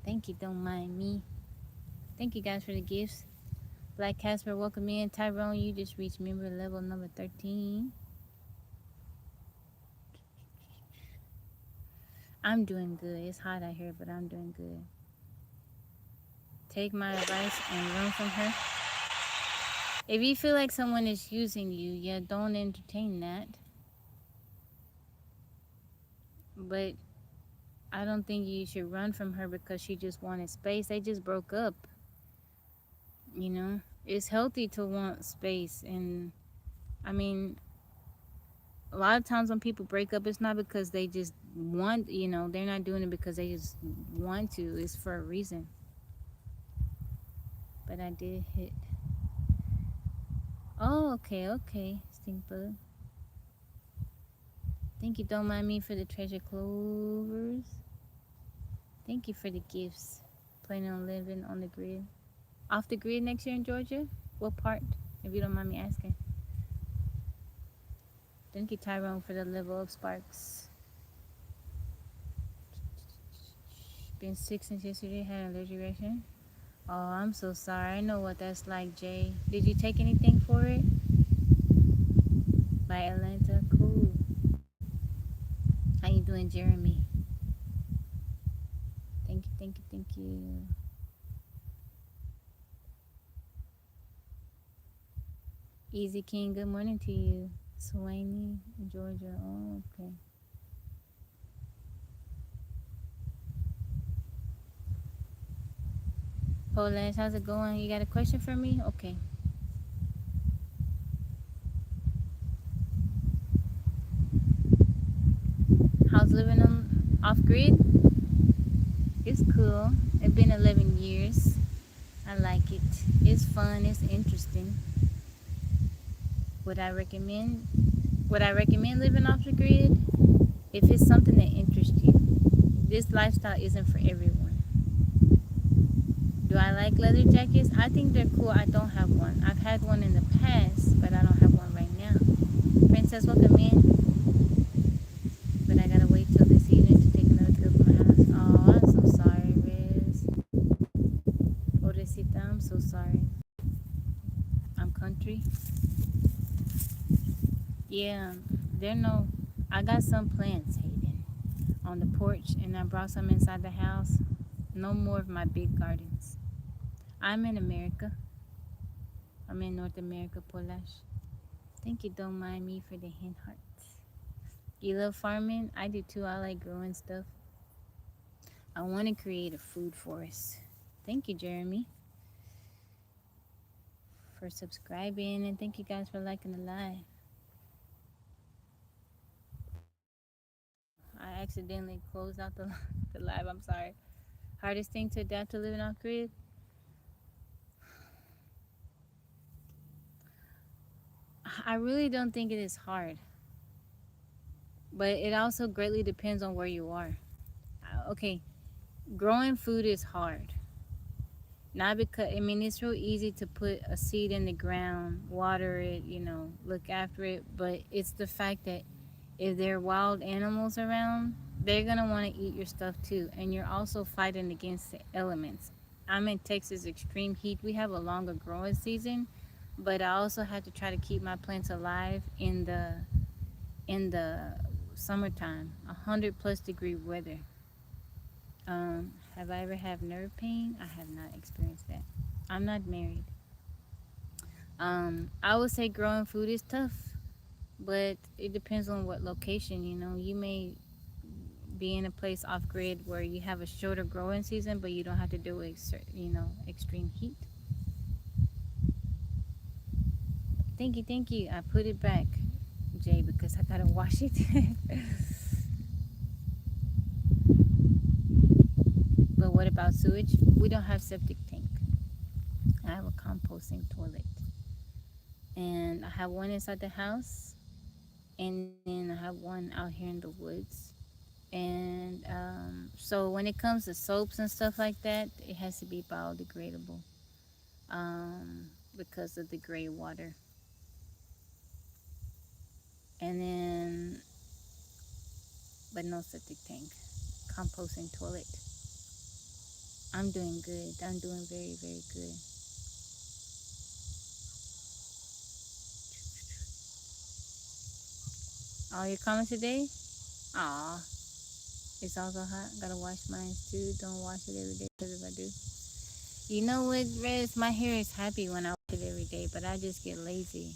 Speaker 1: Thank you, don't mind me. Thank you guys for the gifts. Black Casper, welcome in. Tyrone, you just reached member level number 13. I'm doing good. It's hot out here, but I'm doing good. Take my advice and run from her. If you feel like someone is using you, yeah, don't entertain that. But I don't think you should run from her because she just wanted space. They just broke up. You know, it's healthy to want space. And I mean, a lot of times when people break up, it's not because they just want, you know, they're not doing it because they just want to. It's for a reason. But I did hit. Oh, okay. Stink bug. Thank you, don't mind me, for the treasure clovers. Thank you for the gifts. Planning on living on the grid. Off the grid next year in Georgia? What part? If you don't mind me asking. Thank you, Tyrone, for the level of sparks. Been sick since yesterday. Had an allergic reaction. Oh, I'm so sorry. I know what that's like, Jay. Did you take anything for it? By Atlanta. Cool. How you doing, Jeremy? Thank you. Easy King, good morning to you. Swaney, Georgia. Oh, okay. Polash, how's it going? You got a question for me? Okay. How's living on off grid? It's cool. It's been 11 years. I like it. It's fun. It's interesting. Would I recommend? Would I recommend living off the grid? If it's something that interests you. This lifestyle isn't for everyone. Do I like leather jackets? I think they're cool. I don't have one. I've had one in the past, but I don't have one right now. Princess, welcome in. But I gotta wait till this evening to take another pill from my house. Oh, I'm so sorry, Riz. Pobrecita, I'm so sorry. I'm country. Yeah, I got some plants, Hayden, on the porch, and I brought some inside the house. No more of my big gardens. I'm in America. I'm in North America, Polash. Thank you, don't mind me, for the hand hearts. You love farming? I do too. I like growing stuff. I want to create a food forest. Thank you, Jeremy, for subscribing, and thank you guys for liking the live. I accidentally closed out the live. I'm sorry. Hardest thing to adapt to living off grid? I really don't think it is hard. But it also greatly depends on where you are. Okay, growing food is hard. Not because, I mean, it's real easy to put a seed in the ground, water it, you know, look after it. But it's the fact that if there are wild animals around, they're going to want to eat your stuff too. And you're also fighting against the elements. I'm in Texas, extreme heat. We have a longer growing season, but I also have to try to keep my plants alive in the summertime, 100+ degree weather. Have I ever had nerve pain? I have not experienced that. I'm not married. I would say growing food is tough, but it depends on what location. You may be in a place off grid where you have a shorter growing season, but you don't have to deal with extreme heat. Thank you. I put it back, Jay, because I gotta wash it. But what about sewage? We don't have septic tank. I have a composting toilet, and I have one inside the house, and then I have one out here in the woods. And so when it comes to soaps and stuff like that, it has to be biodegradable, because of the gray water. And then, but no septic tank, composting toilet. I'm doing good. I'm doing very, very good. All your comments today? Aw, it's also hot. Gotta wash mine too. Don't wash it every day because if I do, you know what, Rez? My hair is happy when I wash it every day, but I just get lazy.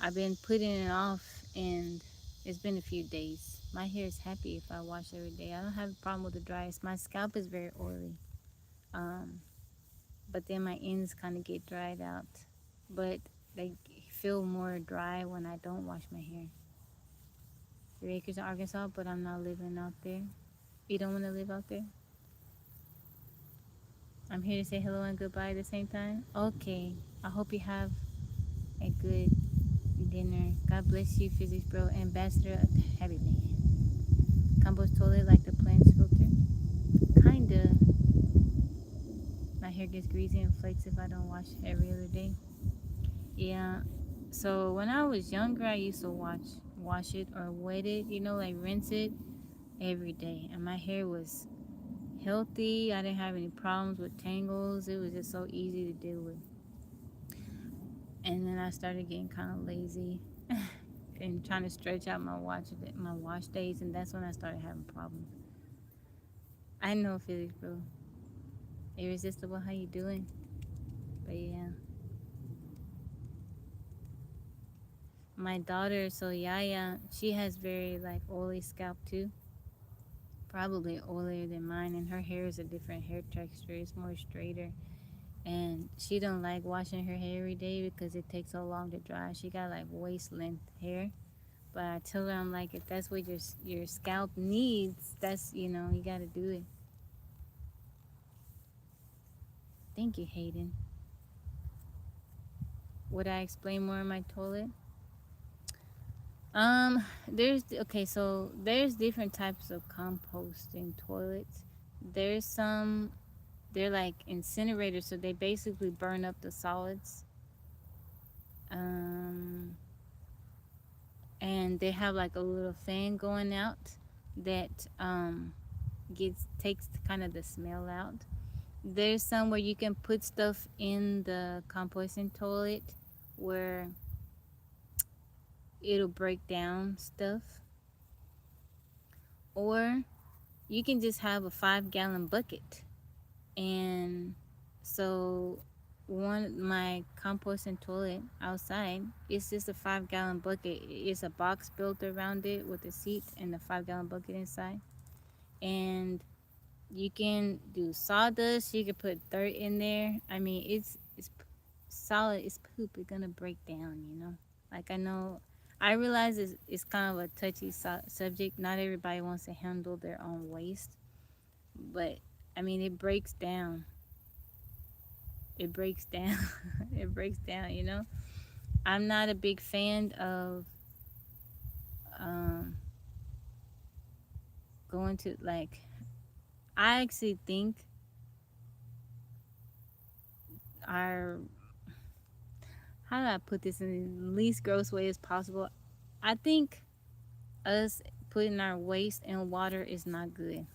Speaker 1: I've been putting it off, and it's been a few days. My hair is happy if I wash every day. I don't have a problem with the dries. My scalp is very oily, um, but then my ends kind of get dried out. But they feel more dry when I don't wash my hair. 3 acres in Arkansas, but I'm not living out there. You don't want to live out there? I'm here to say hello and goodbye at the same time. Okay. I hope you have a good dinner. God bless you, physics bro, ambassador of heavy man. Compost toilet like the plants filter. Kinda. My hair gets greasy and flakes if I don't wash every other day. Yeah. So when I was younger, I used to wash it or wet it, like rinse it every day. And my hair was healthy. I didn't have any problems with tangles. It was just so easy to deal with. And then I started getting kind of lazy and trying to stretch out my wash days, and that's when I started having problems. I know, Felix, bro. Irresistible, how you doing? But yeah, my daughter, so Yaya, she has very like oily scalp too. Probably oilier than mine, and her hair is a different hair texture. It's more straighter, and she don't like washing her hair every day because it takes so long to dry. She got like waist length hair, but I tell her, I'm like, if that's what your scalp needs, that's you got to do it. Thank you, Hayden. Would I explain more on my toilet? There's different types of composting toilets. There's some, they're like incinerators, so they basically burn up the solids. Um, and they have like a little fan going out that gets takes kind of the smell out. There's some where you can put stuff in the composting toilet where it'll break down stuff. Or you can just have a 5-gallon bucket. And so my composting toilet outside, it's just a 5-gallon bucket. It's a box built around it with a seat and a 5-gallon bucket inside. And you can do sawdust, you can put dirt in there. I mean, it's solid, it's poop. It's gonna break down. Like, I realize it's kind of a touchy subject. Not everybody wants to handle their own waste, but I mean, it breaks down. It breaks down. It breaks down. I'm not a big fan of um, going to like. I actually think our how do I put this in the least gross way as possible? I think us putting our waste in water is not good.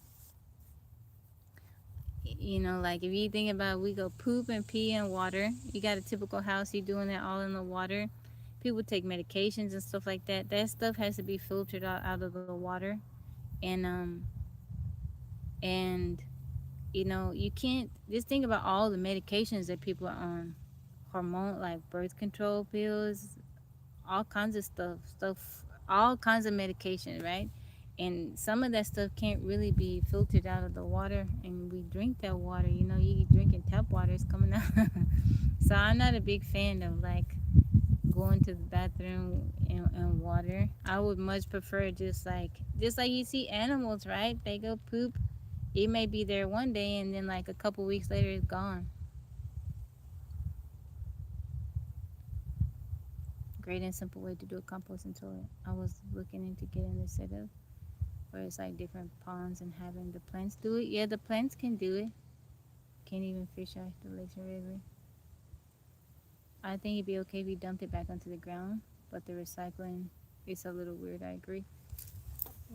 Speaker 1: Like if you think about it, we go poop and pee in water. You got a typical house, you doing that all in the water. People take medications and stuff like that. That stuff has to be filtered out of the water. And You can't just think about all the medications that people are on, hormone like birth control pills, all kinds of stuff, all kinds of medication, right? And some of that stuff can't really be filtered out of the water, and we drink that water. You drinking tap water, it's coming out. So I'm not a big fan of like going to the bathroom and water. I would much prefer just like you see animals, right? They go poop. It may be there one day, and then like a couple weeks later, it's gone. Great and simple way to do a composting toilet. I was looking into getting this set up where it's like different ponds and having the plants do it. Yeah, the plants can do it. Can't even fish out the lakes regularly. I think it'd be okay if you dumped it back onto the ground, but the recycling is a little weird. I agree.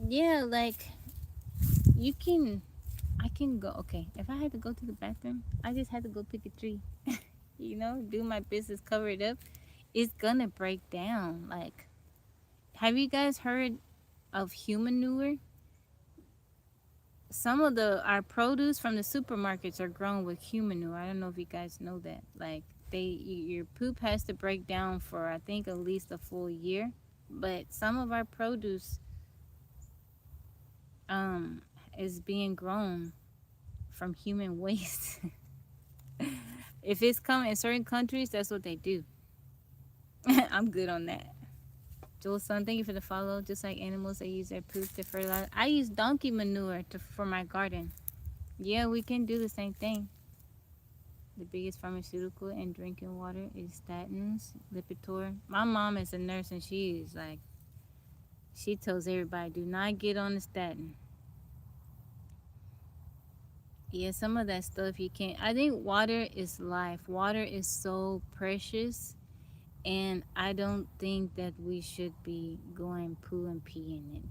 Speaker 1: Yeah, like you can. I can go. Okay, if I had to go to the bathroom, I just had to go pick a tree. Do my business, cover it up. It's gonna break down. Like, have you guys heard of human manure? Some of our produce from the supermarkets are grown with human manure. I don't know if you guys know that. Like, your poop has to break down for I think at least a full year. But some of our produce um is being grown from human waste. If it's coming in certain countries, that's what they do. I'm good on that. Joel's son, thank you for the follow. Just like animals, they use their poop to fertilize. I use donkey manure for my garden. Yeah, we can do the same thing. The biggest pharmaceutical in drinking water is statins, Lipitor. My mom is a nurse, and she tells everybody, do not get on the statin. Yeah, some of that stuff you can't. I think water is life. Water is so precious, and I don't think that we should be going poo and pee in it.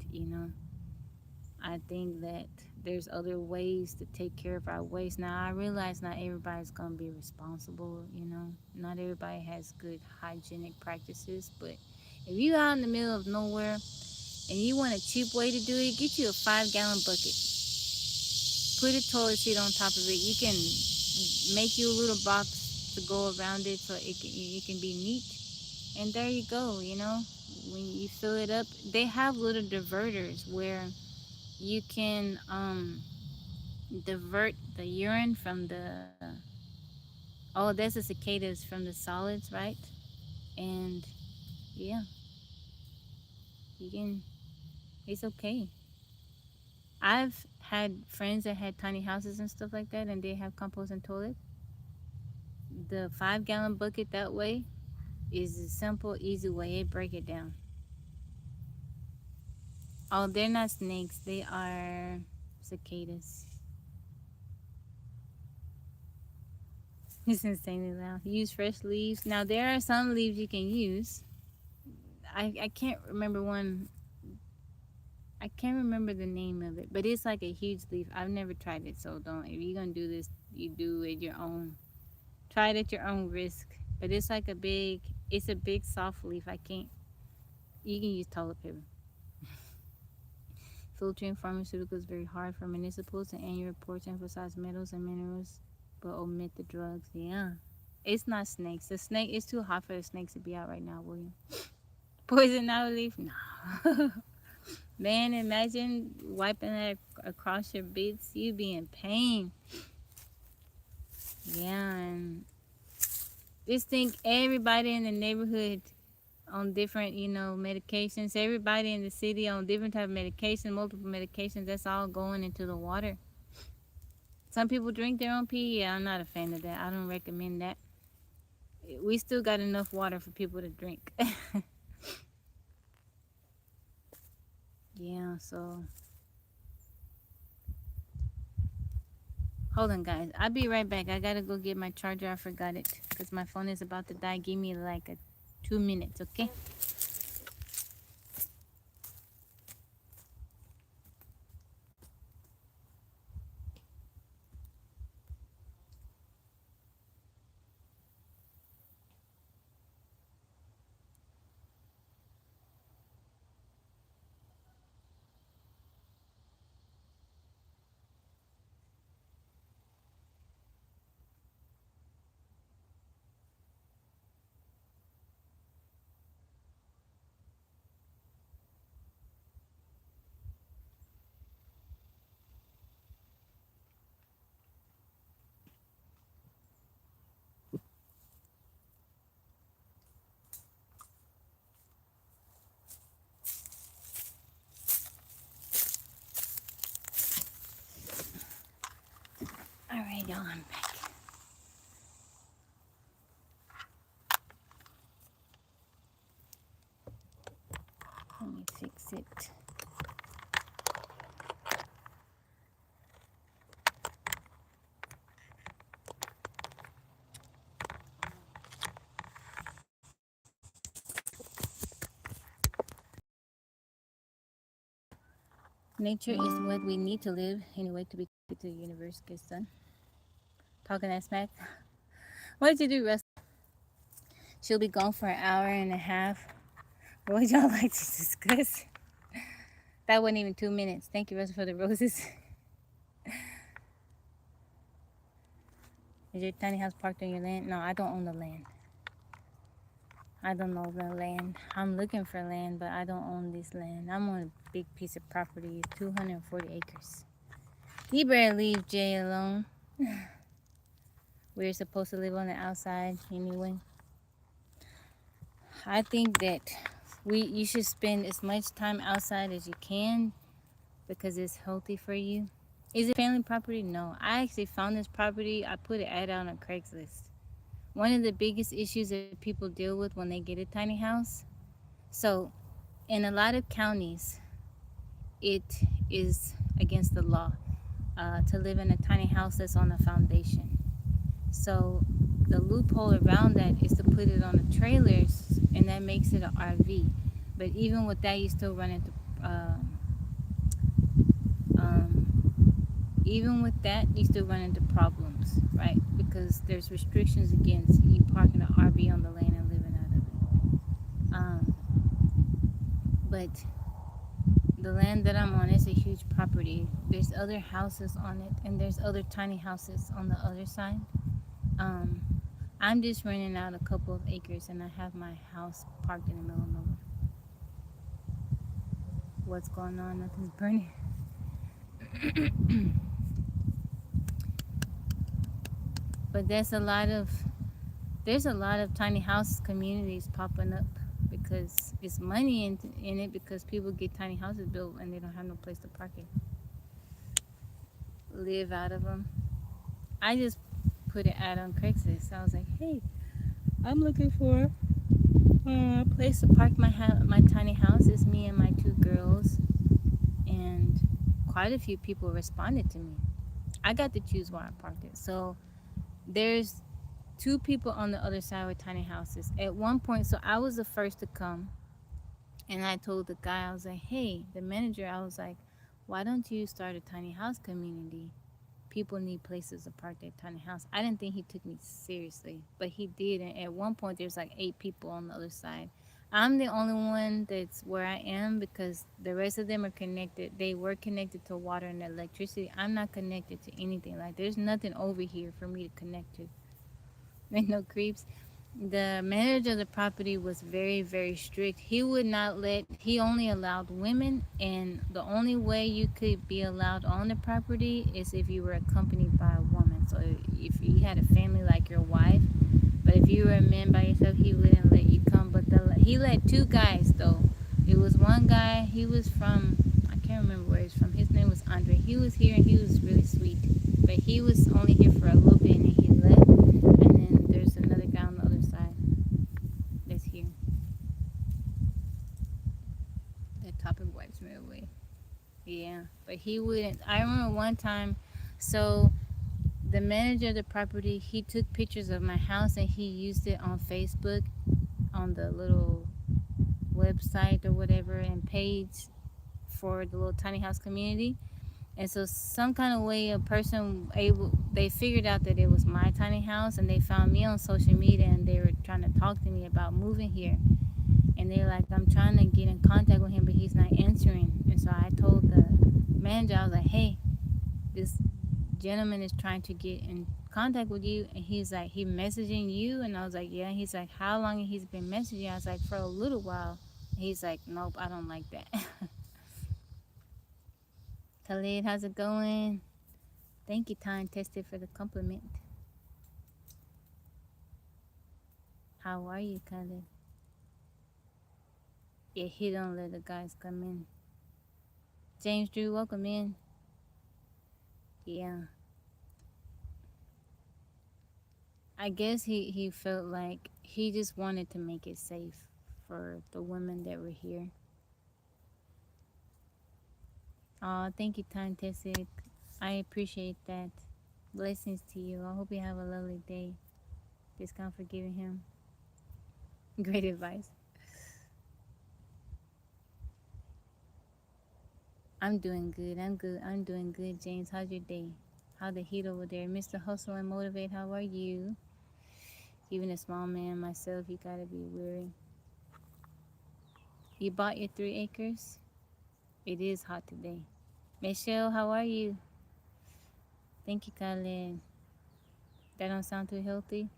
Speaker 1: I think that there's other ways to take care of our waste. Now, I realize not everybody's going to be responsible. Not everybody has good hygienic practices, but if you out in the middle of nowhere and you want a cheap way to do it, get you a 5-gallon bucket. Put a toilet seat on top of it. You can make you a little box to go around it so it can be neat. And there you go. When you fill it up, they have little diverters where you can divert the urine from that's the cicadas from the solids, right? And yeah, you can, it's okay. I've had friends that had tiny houses and stuff like that, and they have compost and toilet. The 5-gallon bucket that way is a simple, easy way. Break it down. Oh, they're not snakes. They are cicadas. It's insanely loud. Use fresh leaves. Now, there are some leaves you can use. I can't remember one. I can't remember the name of it, but it's like a huge leaf. I've never tried it, so don't. If you're gonna do this, you do it your own. Try it at your own risk. But it's like it's a big soft leaf. I can't. You can use toilet paper. Filtering pharmaceuticals is very hard for municipals, and annual reports emphasize metals and minerals, but omit the drugs. Yeah, it's not snakes. The snake it's too hot for the snakes to be out right now, William. Poison ivy leaf? No. Man, imagine wiping that across your bits. You'd be in pain. Yeah, and just think everybody in the neighborhood on different, medications. Everybody in the city on different type of medication, multiple medications. That's all going into the water. Some people drink their own pee. Yeah, I'm not a fan of that. I don't recommend that. We still got enough water for people to drink. Yeah, so hold on, guys. I'll be right back. I gotta go get my charger. I forgot it because my phone is about to die. Give me like 2 minutes, okay? y'all, I'm back. Let me fix it. Nature is what we need to live anyway to be connected to the universe. Good son. Talking that smack. What did you do, Russ? She'll be gone for an hour and a half. What would y'all like to discuss? That wasn't even 2 minutes. Thank you, Russ, for the roses. Is your tiny house parked on your land? No, I don't own the land. I don't own the land. I'm looking for land, but I don't own this land. I'm on a big piece of property, 240 acres. You better leave Jay alone. We're supposed to live on the outside anyway. I think that you should spend as much time outside as you can because it's healthy for you. Is it family property? No. I actually found this property. I put an ad out on Craigslist. One of the biggest issues that people deal with when they get a tiny house. So, in a lot of counties, it is against the law to live in a tiny house that's on a foundation. So, the loophole around that is to put it on the trailers, and that makes it an RV. But even with that, you still run into problems, right? Because there's restrictions against you parking an RV on the land and living out of it. But the land that I'm on is a huge property. There's other houses on it, and there's other tiny houses on the other side. I'm just renting out a couple of acres, and I have my house parked in the middle of nowhere. What's going on? Nothing's burning. But there's a lot of tiny house communities popping up because it's money in it because people get tiny houses built and they don't have no place to park it. Live out of them. I just put an ad on Craigslist. I was like, hey, I'm looking for a place to park my tiny house. It's me and my 2 girls. And quite a few people responded to me. I got to choose where I parked it. So there's 2 people on the other side with tiny houses. At one point, so I was the first to come. And I told the guy, I was like, hey, the manager, I was like, why don't you start a tiny house community? People need places to park their tiny house. I didn't think he took me seriously, but he did. And at one point, there's like 8 people on the other side. I'm the only one that's where I am because the rest of them are connected. They were connected to water and electricity. I'm not connected to anything. Like, there's nothing over here for me to connect to. There's no creeps. The manager of the property was very, very strict. He only allowed women, and the only way you could be allowed on the property is if you were accompanied by a woman. So if you had a family like your wife, but if you were a man by yourself, he wouldn't let you come. But he let 2 guys though. It was one guy, he was from, I can't remember where he's from. His name was Andre. He was here and he was really sweet. But he was only here for a little bit and he left. And then there's another guy on the other side that's here. That topic wipes me away. Yeah, but he wouldn't. I remember one time, so the manager of the property, he took pictures of my house and he used it on Facebook, on the little website or whatever and page for the little tiny house community. And so some kind of way they figured out that it was my tiny house and they found me on social media and they were trying to talk to me about moving here. And they're like, I'm trying to get in contact with him, but he's not answering. And so I told the manager, I was like, hey, this gentleman is trying to get in contact with you. And he's like, he messaging you? And I was like, yeah. And he's like, how long he's been messaging? I was like, for a little while. And he's like, nope, I don't like that. Khalid, how's it going? Thank you, Time Tested, for the compliment. How are you, Khalid? Yeah, he don't let the guys come in. James Drew, welcome in. Yeah. I guess he felt like he just wanted to make it safe for the women that were here. Oh, thank you, Time Tessic. I appreciate that. Blessings to you. I hope you have a lovely day. Discount for giving him great advice. I'm doing good. I'm good. I'm doing good, James. How's your day? How the heat over there? Mr. Hustle and Motivate, how are you? Even a small man myself, you gotta be weary. You bought your 3 acres? It is hot today. Michelle, how are you? Thank you, Khaled. That don't sound too healthy.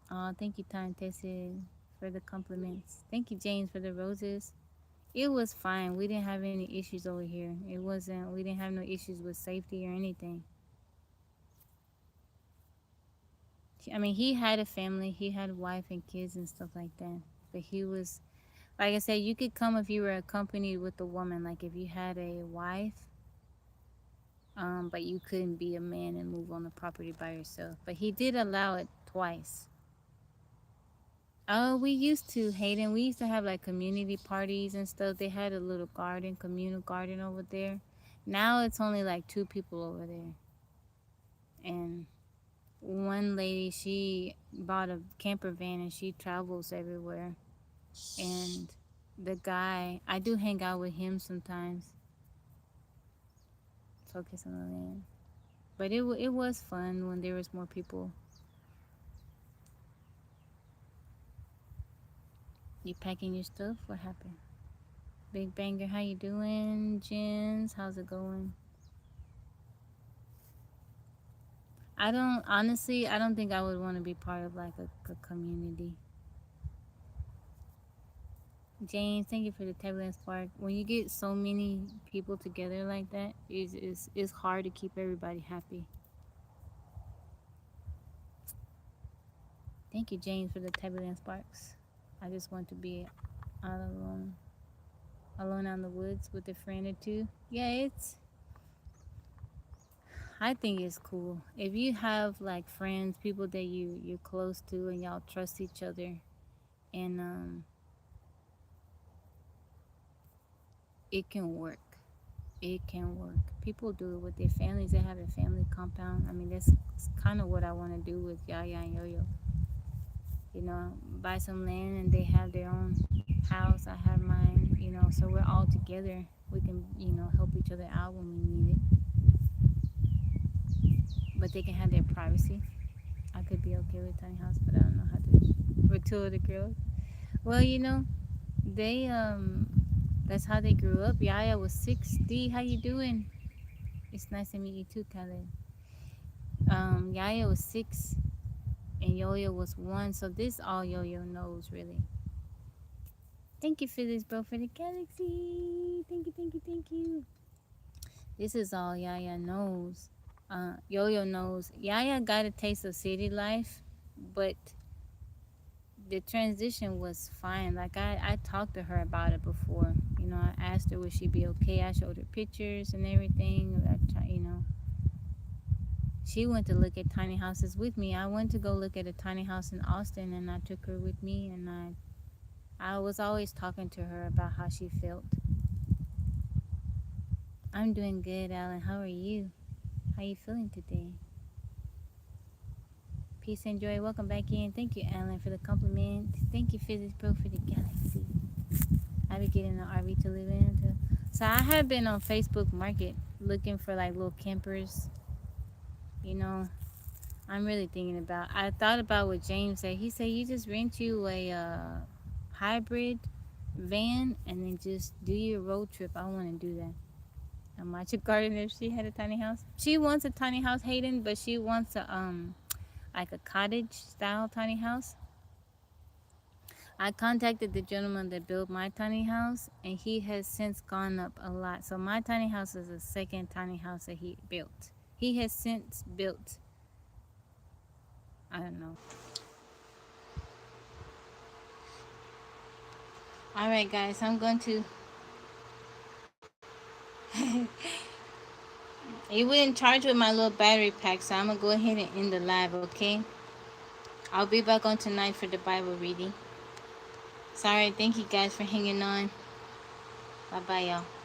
Speaker 1: Oh, thank you, Time Tessie, for the compliments. Thank you, James, for the roses. It was fine. We didn't have any issues over here. We didn't have no issues with safety or anything. I mean, he had a family, he had a wife and kids and stuff like that. But he was, like I said, you could come if you were accompanied with a woman. Like if you had a wife, but you couldn't be a man and move on the property by yourself. But he did allow it twice. Oh, we used to, Hayden. We used to have like community parties and stuff. They had a little garden, communal garden over there. Now it's only like 2 people over there. And one lady, she bought a camper van and she travels everywhere. And the guy, I do hang out with him sometimes. Focus on the land. But it was fun when there was more people. You packing your stuff? What happened? Big Banger, how you doing? Jens, how's it going? I don't think I would want to be part of like a community. James, thank you for the Tablet Spark. When you get so many people together like that, it's hard to keep everybody happy. Thank you, James, for the Tablet Sparks. I just want to be out alone out in the woods with a friend or two. Yeah, I think it's cool. If you have like friends, people that you're close to and y'all trust each other and it can work. It can work. People do it with their families. They have a family compound. I mean, that's kind of what I want to do with Yaya and Yo-Yo. You know, buy some land and they have their own house. I have mine. You know, so we're all together. We can, help each other out when we need it. But they can have their privacy. I could be okay with tiny house, but I don't know how to. With 2 of the girls. Well, they that's how they grew up. Yaya was 60. How you doing? It's nice to meet you too, Khaled. Yaya was 6 and Yo-Yo was 1. So this all Yo-Yo knows really. Thank you for this, bro, for the galaxy. Thank you, thank you, thank you. This is all Yaya knows. Yo-Yo knows. Yaya got a taste of city life, but the transition was fine. Like I talked to her about it before. I asked her would she be okay. I showed her pictures and everything. She went to look at tiny houses with me. I went to go look at a tiny house in Austin, and I took her with me. And I was always talking to her about how she felt. I'm doing good, Alan. How are you? How are you feeling today? Peace and joy. Welcome back in. Thank you, Alan, for the compliment. Thank you, Physics Pro, for the galaxy. I be getting an RV to live in too. So I have been on Facebook Market looking for like little campers. I'm really thinking about. I thought about what James said. He said you just rent you a hybrid van and then just do your road trip. I want to do that. And watch a garden if she had a tiny house. She wants a tiny house, Hayden, but she wants a like a cottage style tiny house. I contacted the gentleman that built my tiny house, and he has since gone up a lot. So my tiny house is the second tiny house that he built. He has since built, I don't know. All right, guys, I'm going to It wouldn't charge with my little battery pack, so I'm gonna go ahead and end the live, okay? I'll be back on tonight for the Bible reading. Sorry, thank you guys for hanging on. Bye bye, y'all.